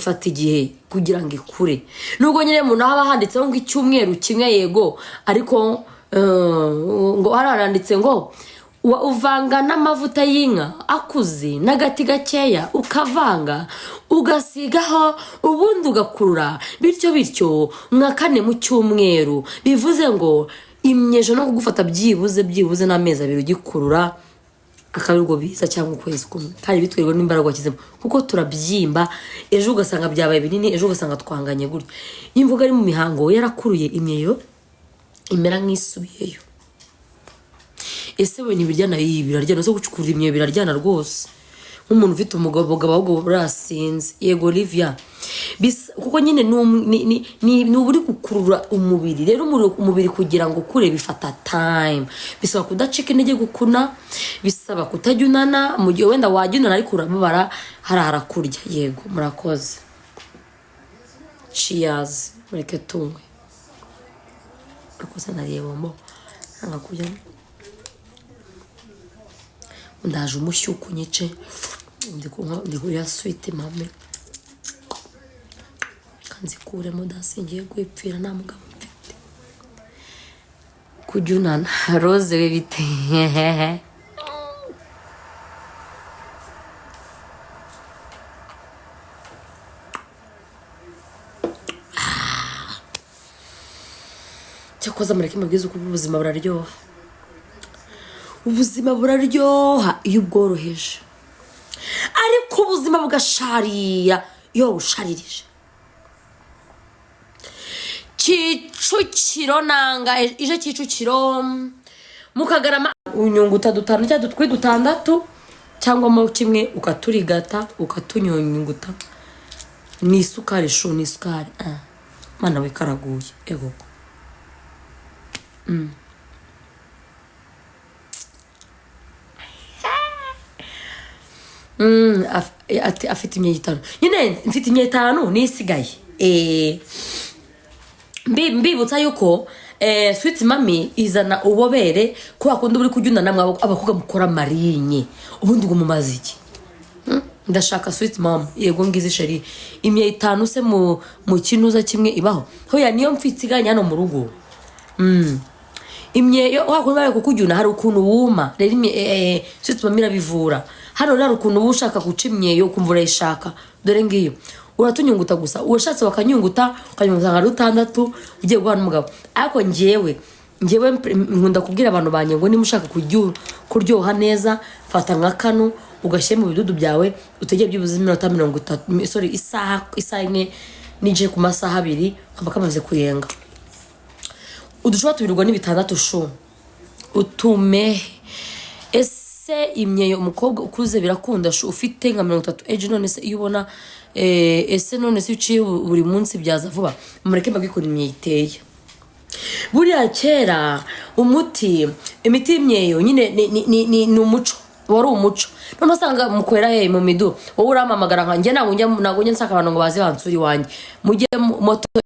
ifata igihe kugira ngo ikure. Nubwo nyine umuntu haba handitseho ngo icyumweru kimwe yego, ariko ngo haranditse ngo uvanga n'amavuta y'inka akuze n'agati gakeya ukavanga ugasigaho ubundi ugakurura bityo nka 4 mu cyumweru. Bivuze ngo imyejo no kugufata byibuze n'amezi 2 ugikurura akabirgo biza cyangwa ukwezi kumwe, kandi bitwerwa n'imbaraga wakizemo kuko turabyimba. Ejo ugasanga byabaye binini, ejo ugasanga twanganye gutyo. Imvuga ari mu mihango yarakuruye imyeyo imera nk'isubiyeyo. Ese we nibiryana biraryana zo gucukura imyeyo biraryana rwose nk'umuntu ufite umugabo ahubwo burasinze. Yego Olivia, kuko nyine ni uburi gukurura umubiri. Rero umubiri kugira ngo ukure bifata time, bisaba kudacika intege gukuna, bisaba kutajyunana. Mu gihe wenda wajyunana ariko urababara harara kurya. Yego murakoze, cheers, mureke tunywe. Akoze nariye bombo nanga kujya ndaje umushyuko nyice ndi kuya sweet mame kanzi kure mudasingiye gwipfira na mugabo mfite kujunana rose bibite cyakoza mureke mabwiza uko ubuzima buraryoha. Ubuzima buraryoha iyo ubworoheje, ariko ubuzima bugashariya iyo busharirije. Kicukiro nanga ije Kicukiro mukagarama unyunguta 5 cyangwa 6 cyangwa mo kimwe ukaturigata ukatunyunyunguta ni isukari ni isukari. Mana we karaguye ego. Afite imyaka 5 nyine mfite imyaka 5 nisigaye. Mbibutsa yuko sweet mami izana ubobere ko akunda buri kujyuna namwe abakoga mukora marinye ubundi ngo mumazi iki. Ndashaka sweet mom yego ngize sheri imyaka 5 se mu kinuza kimwe ibaho hoya niyo mfitsiganya hano mu rugo. Imyeyo wakunda kukujyuna hari ukuntu wuma rero sweet mami irabivura. Hano rero ukuntu ushaka guca imyeyo kumvura ishaka dore ngiyo uratunyunguta gusa uwashatse wakanyunguta ukanyunguta nka 6 ugiye guhana umugabo. Ariko njyewe nkunda kubwira abantu banye ngo nimushaka kuryoha neza fata nka kano ugashyira mu bidudu byawe utegeye byibuze iminota 30 sorry isaha imwe nije ku masaha 2 kaba kamaze kuyenga. Udushobora tubirwa n'ibitandatu shu utume. Ese imyeyo umukobwa ukuze birakunda shu ufite nka 30 age none se iyo ubona ese none se uciye buri munsi byaza vuba. Mureke mbagikora imyeyo iteye buriya kera imiti y'imyeyo nyine ni umuco wari umuco. None usanga mukwera mu midu wowe uramamagara nkanjye nago njye nsaka abantu ngo baze bansuri wanjye mujye moto